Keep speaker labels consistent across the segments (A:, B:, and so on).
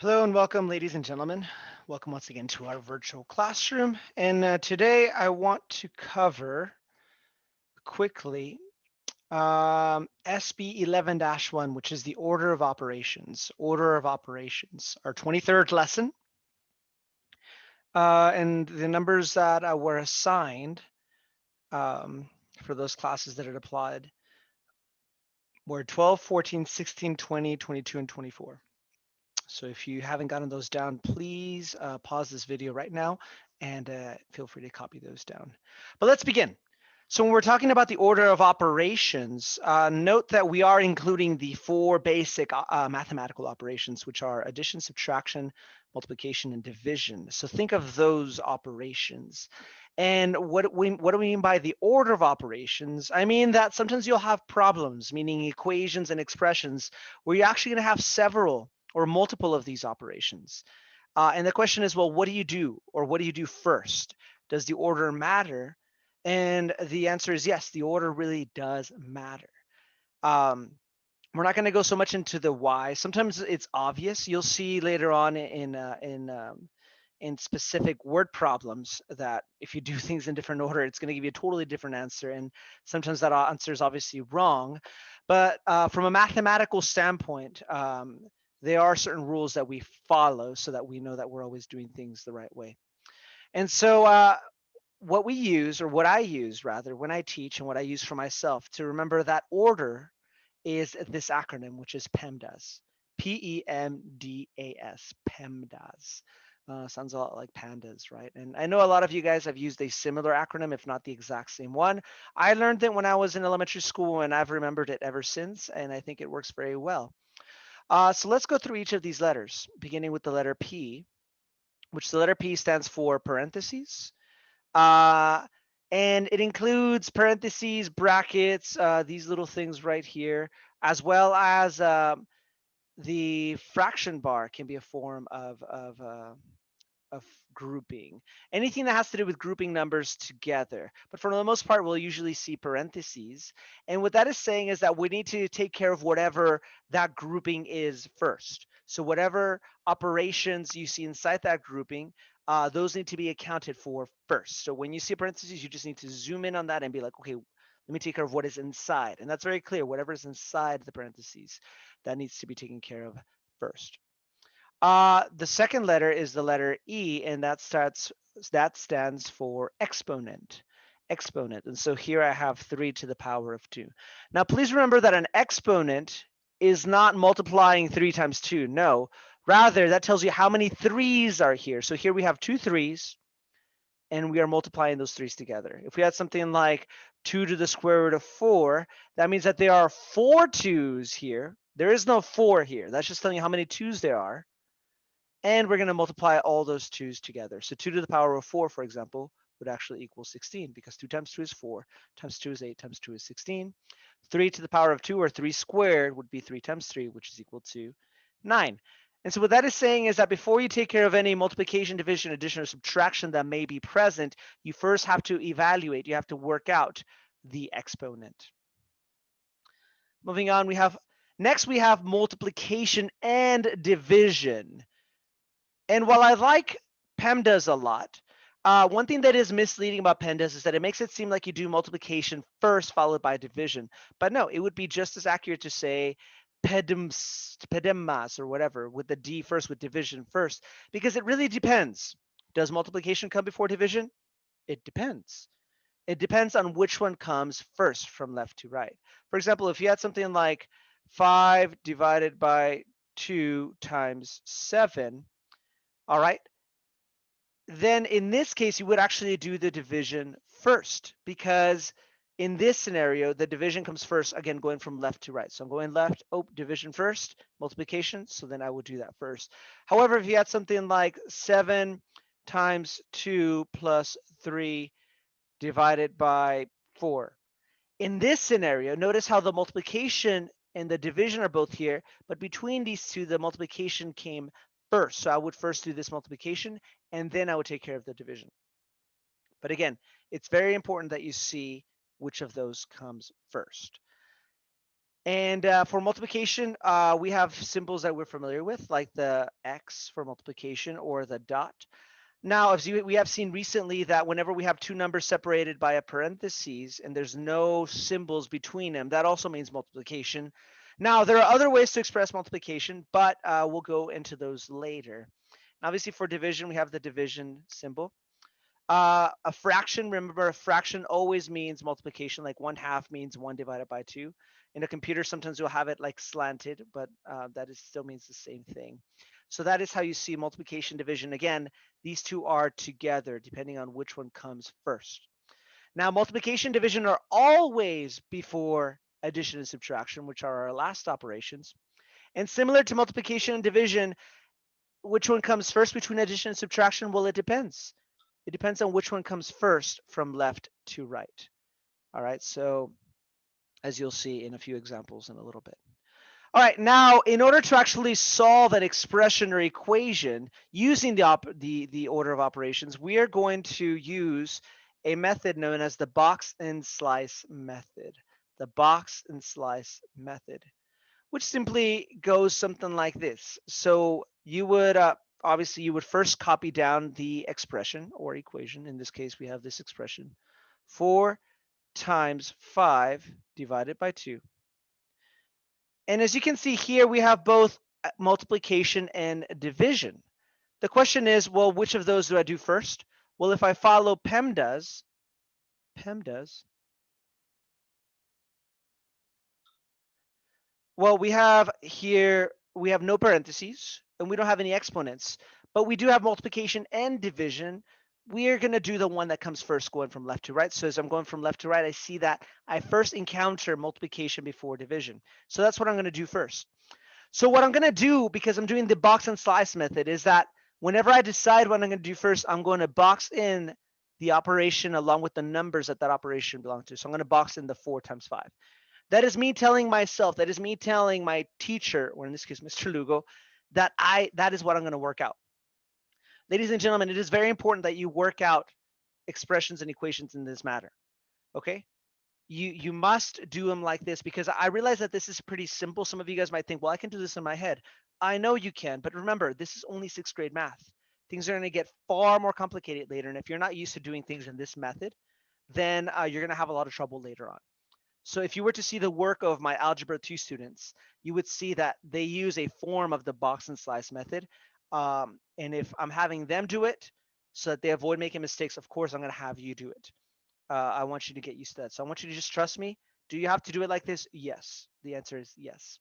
A: Hello and welcome, ladies and gentlemen. Welcome once again to our virtual classroom. And today I want to cover quickly SB 11-1, which is the order of operations. Order of operations, our 23rd lesson. And the numbers that were assigned for those classes that had applied were 12, 14, 16, 20, 22, and 24. So if you haven't gotten those down, please pause this video right now and feel free to copy those down. But let's begin. So when we're talking about the order of operations, note that we are including the four basic mathematical operations, which are addition, subtraction, multiplication, and division. So think of those operations. And what do we mean by the order of operations? I mean that sometimes you'll have problems, meaning equations and expressions, where you're actually going to have several or multiple of these operations. And the question is, well, what do you do, or what do you do first? Does the order matter? And the answer is yes, the order really does matter. We're not going to go so much into the why. Sometimes it's obvious. You'll see later on in specific word problems that if you do things in different order, it's going to give you a totally different answer. And sometimes that answer is obviously wrong. But from a mathematical standpoint, there are certain rules that we follow so that we know that we're always doing things the right way. And so what we use, or what I use rather, when I teach and what I use for myself to remember that order is this acronym, which is PEMDAS. PEMDAS, PEMDAS. Sounds a lot like pandas, right? And I know a lot of you guys have used a similar acronym, if not the exact same one. I learned it when I was in elementary school, and I've remembered it ever since, and I think it works very well. So let's go through each of these letters, beginning with the letter P, which the letter P stands for parentheses. Uh, and it includes parentheses, brackets, these little things right here, as well as the fraction bar can be a form of grouping. Anything that has to do with grouping numbers together. But for the most part, we'll usually see parentheses. And what that is saying is that we need to take care of whatever that grouping is first. So whatever operations you see inside that grouping, those need to be accounted for first. So when you see parentheses, you just need to zoom in on that and be like, okay, let me take care of what is inside. And that's very clear. Whatever is inside the parentheses, that needs to be taken care of first. The second letter is the letter E, and that stands for exponent. Exponent. And so here I have 3 to the power of 2. Now, please remember that an exponent is not multiplying 3 times 2. No. Rather, that tells you how many 3's are here. So here we have 2 3's, and we are multiplying those 3's together. If we had something like 2 to the square root of 4, that means that there are 4 2's here. There is no 4 here. That's just telling you how many 2's there are. And we're going to multiply all those 2's together. So 2 to the power of 4, for example, would actually equal 16, because 2 times 2 is 4, times 2 is 8, times 2 is 16. 3 to the power of 2, or 3 squared, would be 3 times 3, which is equal to 9. And so what that is saying is that before you take care of any multiplication, division, addition, or subtraction that may be present, you first have to evaluate, you have to work out the exponent. Moving on, next we have multiplication and division. And while I like PEMDAS a lot, one thing that is misleading about PEMDAS is that it makes it seem like you do multiplication first, followed by division. But no, it would be just as accurate to say PEDEMAS or whatever, with the D first, with division first, because it really depends. Does multiplication come before division? It depends. It depends on which one comes first from left to right. For example, if you had something like 5 divided by 2 times 7, all right, then in this case, you would actually do the division first, because in this scenario, the division comes first, again, going from left to right. So I'm going left, division first, multiplication, so then I would do that first. However, if you had something like 7 times 2 plus 3 divided by 4. In this scenario, notice how the multiplication and the division are both here, but between these two, the multiplication came first. So I would first do this multiplication, and then I would take care of the division. But again, it's very important that you see which of those comes first. And for multiplication, we have symbols that we're familiar with, like the X for multiplication or the dot. Now, as we have seen recently that whenever we have two numbers separated by a parentheses and there's no symbols between them, that also means multiplication. Now, there are other ways to express multiplication, but we'll go into those later. And obviously, for division, we have the division symbol. A fraction, remember, a fraction always means multiplication, like 1/2 means 1 divided by 2. In a computer, sometimes you'll have it like slanted, but that is still means the same thing. So that is how you see multiplication, division. Again, these two are together, depending on which one comes first. Now, multiplication, division are always before addition and subtraction, which are our last operations. And similar to multiplication and division, which one comes first between addition and subtraction? Well, it depends. It depends on which one comes first from left to right. All right, so as you'll see in a few examples in a little bit. All right, now in order to actually solve an expression or equation using the order of operations, we are going to use a method known as the box and slice method. The box and slice method, which simply goes something like this. So you would obviously you would first copy down the expression or equation. In this case, we have this expression: 4 times 5 divided by 2. And as you can see here, we have both multiplication and division. The question is, well, which of those do I do first? Well, if I follow PEMDAS, well, we have here, we have no parentheses and we don't have any exponents, but we do have multiplication and division. We are going to do the one that comes first, going from left to right. So as I'm going from left to right, I see that I first encounter multiplication before division. So that's what I'm going to do first. So what I'm going to do, because I'm doing the box and slice method, is that whenever I decide what I'm going to do first, I'm going to box in the operation along with the numbers that that operation belongs to. So I'm going to box in the 4 times 5. That is me telling myself, that is me telling my teacher, or in this case, Mr. Lugo, that that is what I'm going to work out. Ladies and gentlemen, it is very important that you work out expressions and equations in this matter. Okay? You must do them like this, because I realize that this is pretty simple. Some of you guys might think, well, I can do this in my head. I know you can, but remember, this is only 6th grade math. Things are going to get far more complicated later. And if you're not used to doing things in this method, then you're going to have a lot of trouble later on. So if you were to see the work of my Algebra 2 students, you would see that they use a form of the box and slice method. And if I'm having them do it so that they avoid making mistakes, of course, I'm going to have you do it. I want you to get used to that. So I want you to just trust me. Do you have to do it like this? Yes. The answer is yes.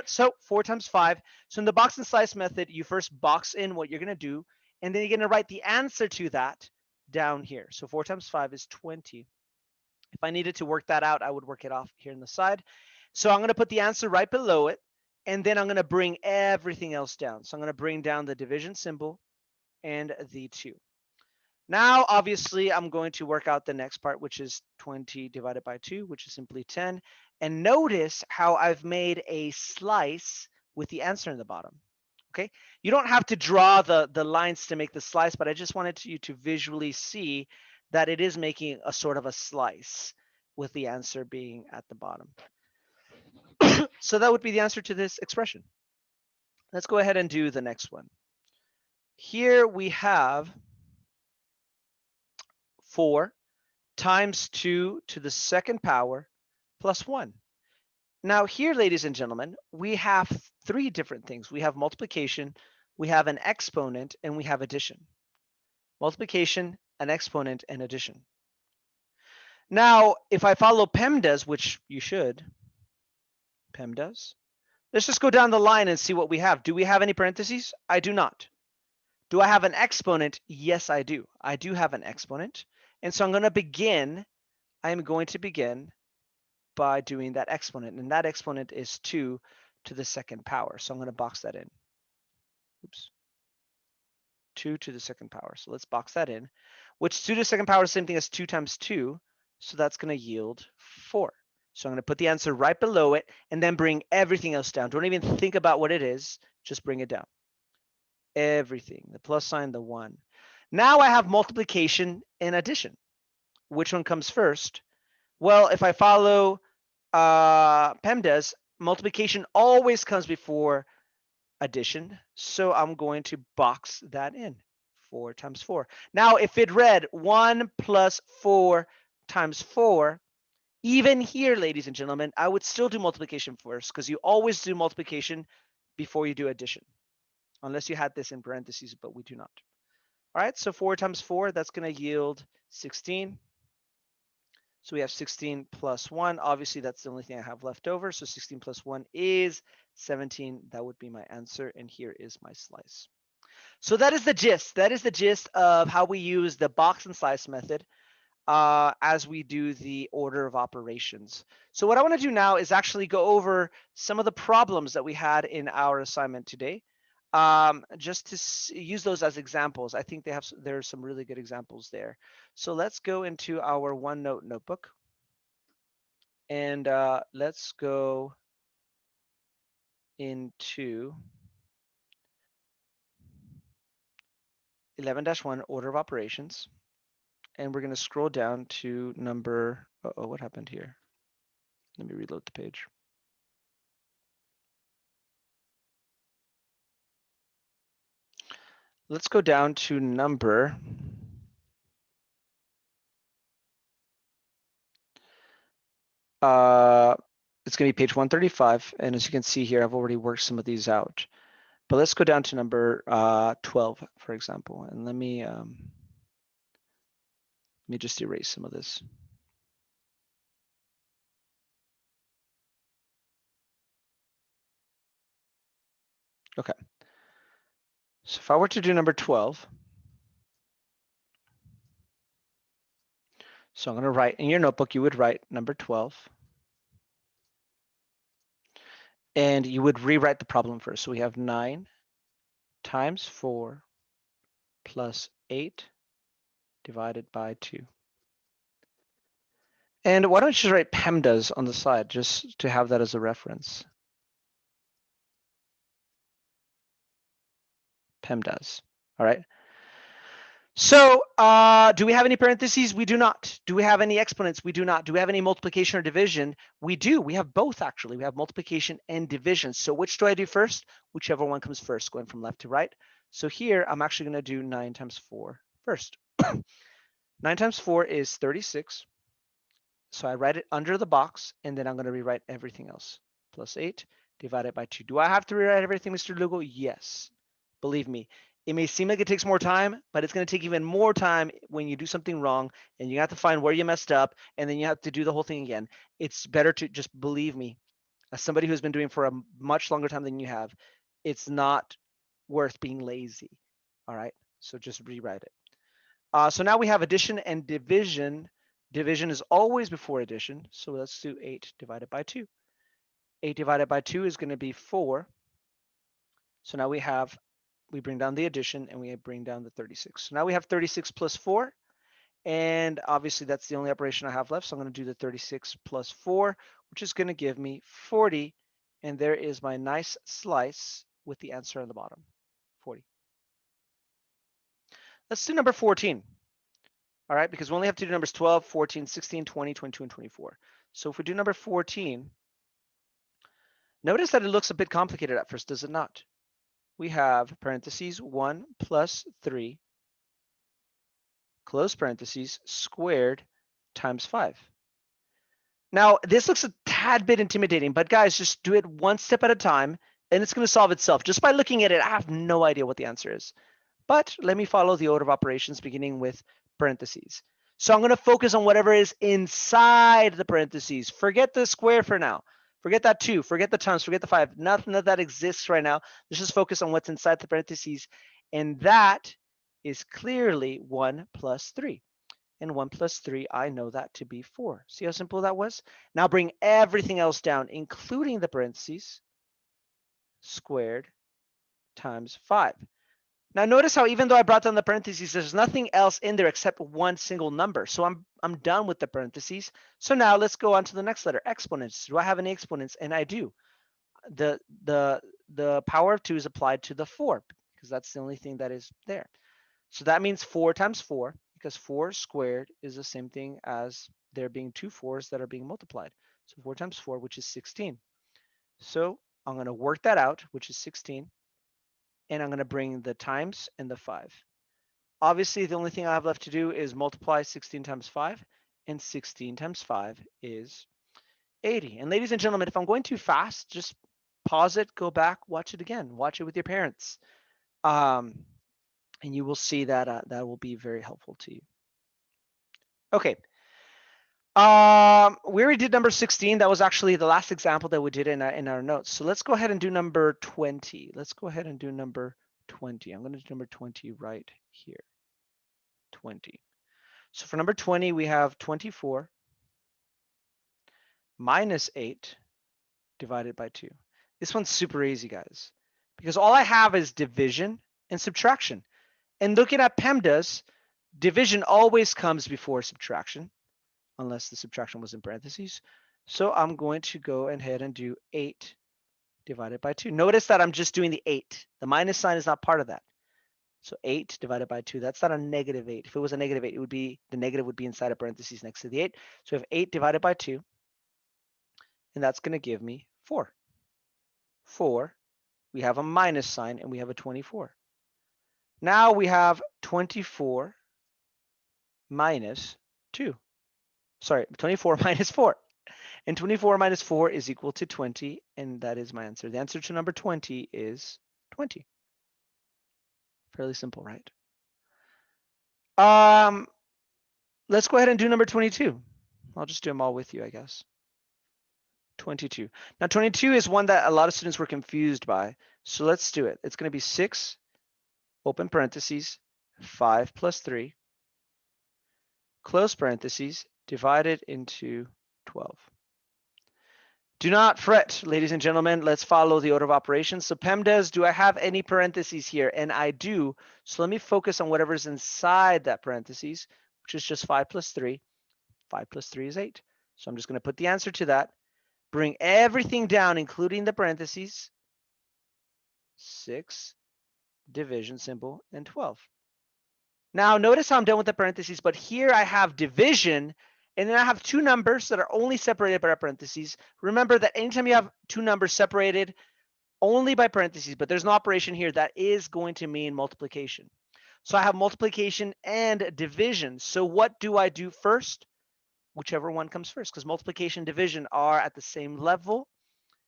A: So 4 times 5. So in the box and slice method, you first box in what you're going to do, and then you're going to write the answer to that down here. So 4 times 5 is 20. If I needed to work that out, I would work it off here on the side. So I'm going to put the answer right below it, and then I'm going to bring everything else down. So I'm going to bring down the division symbol and the 2. Now, obviously, I'm going to work out the next part, which is 20 divided by 2, which is simply 10. And notice how I've made a slice with the answer in the bottom. Okay, you don't have to draw the lines to make the slice, but I just wanted you to visually see that it is making a sort of a slice with the answer being at the bottom. So that would be the answer to this expression. Let's go ahead and do the next one. Here we have 4 times 2 to the 2nd power plus 1. Now here, ladies and gentlemen, we have 3 different things. We have multiplication, we have an exponent, and we have addition. Multiplication, an exponent, and addition. Now, if I follow PEMDAS, which you should, PEMDAS, let's just go down the line and see what we have. Do we have any parentheses? I do not. Do I have an exponent? Yes, I do. I do have an exponent. And so I'm going to begin by doing that exponent. And that exponent is 2 to the 2nd power. So I'm going to box that in. Oops. 2 to the 2nd power. So let's box that in. Which 2 to the 2nd power is the same thing as 2 times 2. So that's going to yield 4. So I'm going to put the answer right below it and then bring everything else down. Don't even think about what it is. Just bring it down. Everything. The plus sign, the 1. Now I have multiplication and addition. Which one comes first? Well, if I follow PEMDAS, multiplication always comes before addition. So I'm going to box that in. 4 times 4. Now, if it read 1 plus 4 times 4, even here, ladies and gentlemen, I would still do multiplication first because you always do multiplication before you do addition, unless you had this in parentheses, but we do not. All right, so 4 times 4, that's going to yield 16. So we have 16 plus 1. Obviously, that's the only thing I have left over. So 16 plus 1 is 17. That would be my answer. And here is my slice. So that is the gist. That is the gist of how we use the box and slice method as we do the order of operations. So what I want to do now is actually go over some of the problems that we had in our assignment today, just to use those as examples. I think there's some really good examples there. So let's go into our OneNote notebook, and let's go into 11-1 order of operations, and we're going to scroll down to number, oh, what happened here? Let me reload the page. Let's go down to number it's going to be page 135, and as you can see here, I've already worked some of these out. But let's go down to number 12, for example, and let me just erase some of this. Okay. So if I were to do number 12, so I'm going to write in your notebook, you would write number 12, and you would rewrite the problem first. So we have 9 times 4 plus 8 divided by 2. And why don't you just write PEMDAS on the side, just to have that as a reference. PEMDAS, all right? So do we have any parentheses? We do not. Do we have any exponents? We do not. Do we have any multiplication or division? We do. We have both, actually. We have multiplication and division. So which do I do first? Whichever one comes first, going from left to right. So here, I'm actually going to do 9 times 4 first. 9 times 4 is 36. So I write it under the box, and then I'm going to rewrite everything else. Plus 8 divided by 2. Do I have to rewrite everything, Mr. Lugo? Yes. Believe me. It may seem like it takes more time, but it's going to take even more time when you do something wrong and you have to find where you messed up and then you have to do the whole thing again. It's better to just believe me, as somebody who's been doing for a much longer time than you have, it's not worth being lazy. All right. So just rewrite it. So now we have addition and division. Division is always before addition. So let's do 8 divided by 2. 8 divided by 2 is going to be 4. So now we bring down the addition and we bring down the 36. So now we have 36 plus 4. And obviously that's the only operation I have left. So I'm going to do the 36 plus 4, which is going to give me 40. And there is my nice slice with the answer on the bottom, 40. Let's do number 14. All right, because we only have to do numbers 12, 14, 16, 20, 22, and 24. So if we do number 14, notice that it looks a bit complicated at first, does it not? We have parentheses 1 plus 3, close parentheses, squared times 5. Now, this looks a tad bit intimidating, but guys, just do it one step at a time, and it's going to solve itself. Just by looking at it, I have no idea what the answer is. But let me follow the order of operations, beginning with parentheses. So I'm going to focus on whatever is inside the parentheses. Forget the square for now. Forget that 2, forget the times, forget the 5. Nothing of that exists right now. Let's just focus on what's inside the parentheses. And that is clearly 1 plus 3. And 1 plus 3, I know that to be 4. See how simple that was? Now bring everything else down, including the parentheses, squared times 5. Now notice how even though I brought down the parentheses, there's nothing else in there except one single number. So I'm done with the parentheses. So now let's go on to the next letter, exponents. Do I have any exponents? And I do. The power of 2 is applied to the 4 because that's the only thing that is there. So that means 4 times 4, because 4 squared is the same thing as there being 2 4s that are being multiplied. So 4 times 4, which is 16. So I'm going to work that out, which is 16. And I'm going to bring the times and the 5. Obviously, the only thing I have left to do is multiply 16 times 5. And 16 times 5 is 80. And ladies and gentlemen, if I'm going too fast, just pause it, go back, watch it again. Watch it with your parents. And you will see that that will be very helpful to you. Okay. We already did number 16. That was actually the last example that we did in our notes. So let's go ahead and do number 20. Let's go ahead and do number 20. I'm going to do number 20 right here. 20. So for number 20, we have 24 minus 8 divided by 2. This one's super easy, guys, because all I have is division and subtraction. And looking at PEMDAS, division always comes before subtraction, unless the subtraction was in parentheses. So I'm going to go ahead and do 8 divided by 2. Notice that I'm just doing the 8. The minus sign is not part of that. So 8 divided by 2, that's not a negative 8. If it was a negative 8, it would be, the negative would be inside of parentheses next to the 8. So we have 8 divided by 2, and that's going to give me 4. 4, we have a minus sign, and we have a 24. Now we have 24 minus 2. Sorry, 24 minus 4. And 24 minus 4 is equal to 20, and that is my answer. The answer to number 20 is 20. Fairly simple, right? Let's go ahead and do number 22. I'll just do them all with you, I guess. 22. Now 22 is one that a lot of students were confused by. So let's do it. It's going to be 6, open parentheses, 5 plus 3, close parentheses, divided into 12. Do not fret, ladies and gentlemen. Let's follow the order of operations. So PEMDAS, do I have any parentheses here? And I do. So let me focus on whatever's inside that parentheses, which is just 5 plus 3. 5 plus 3 is 8. So I'm just going to put the answer to that. Bring everything down, including the parentheses. 6, division symbol, and 12. Now notice how I'm done with the parentheses, but here I have division, and then I have two numbers that are only separated by parentheses. Remember that anytime you have two numbers separated only by parentheses, but there's an operation here that is going to mean multiplication. So I have multiplication and division. So what do I do first? Whichever one comes first, because multiplication and division are at the same level.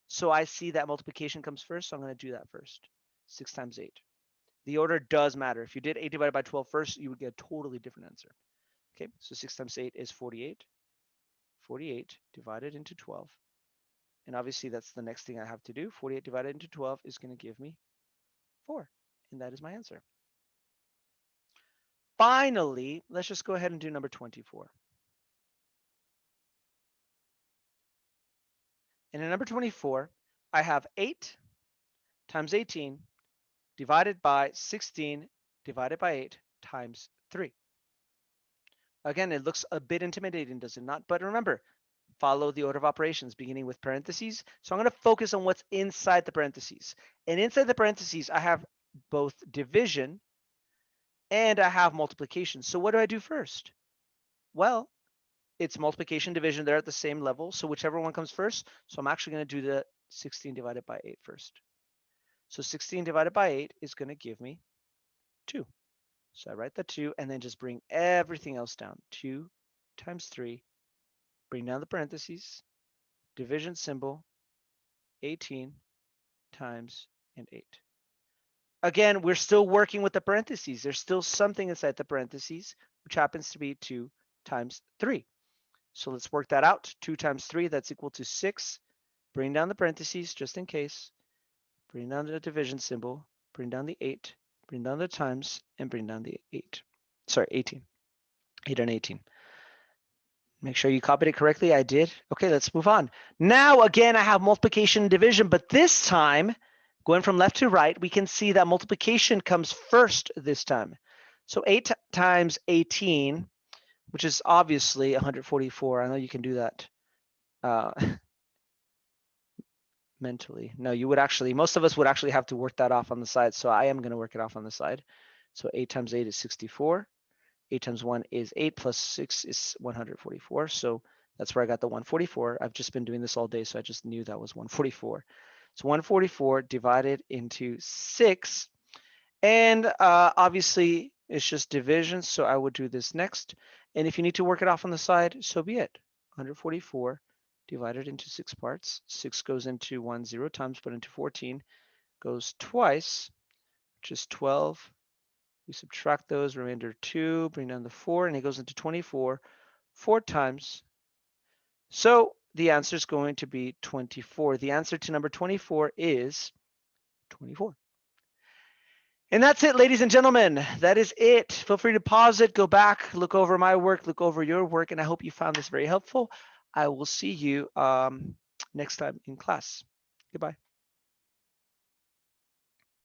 A: So I see that multiplication comes first, so I'm going to do that first. 6 times 8. The order does matter. If you did 8 divided by 12 first, you would get a totally different answer. Okay, so 6 times 8 is 48. 48 divided into 12. And obviously that's the next thing I have to do. 48 divided into 12 is going to give me 4. And that is my answer. Finally, let's just go ahead and do number 24. And in number 24, I have 8 times 18 divided by 16 divided by 8 times 3. Again, it looks a bit intimidating, does it not? But remember, follow the order of operations, beginning with parentheses. So I'm going to focus on what's inside the parentheses. And inside the parentheses, I have both division and I have multiplication. So what do I do first? Well, it's multiplication, division. They're at the same level. So whichever one comes first. So I'm actually going to do the 16 divided by 8 first. So 16 divided by 8 is going to give me 2. So I write the 2 and then just bring everything else down. 2 times 3, bring down the parentheses, division symbol, 18 times and 8. Again, we're still working with the parentheses. There's still something inside the parentheses, which happens to be 2 times 3. So let's work that out. 2 times 3, that's equal to 6. Bring down the parentheses just in case. Bring down the division symbol, bring down the 8, bring down the times, and bring down the 8. Sorry, 18. 8 and 18. Make sure you copied it correctly. I did. Okay, let's move on. Now, again, I have multiplication and division, but this time, going from left to right, we can see that multiplication comes first this time. So 8 times 18, which is obviously 144. I know you can do that mentally. No, you would actually, most of us would actually have to work that off on the side. So I am going to work it off on the side. So 8 times 8 is 64. 8 times 1 is 8 plus 6 is 144. So That's where I got the 144. I've just been doing this all day, so I just knew that was 144. So 144 divided into 6. And obviously, it's just division, so I would do this next. And if you need to work it off on the side, so be it. 144 divided into 6 parts. 6 goes into 1 0 times, but into 14 goes twice, which is 12. We subtract those, remainder 2, bring down the 4, and it goes into 24 4 times. So the answer is going to be 24. The answer to number 24 is 24. And that's it, ladies and gentlemen. That is it. Feel free to pause it, go back, look over my work, look over your work, and I hope you found this very helpful. I will see you next time in class. Goodbye.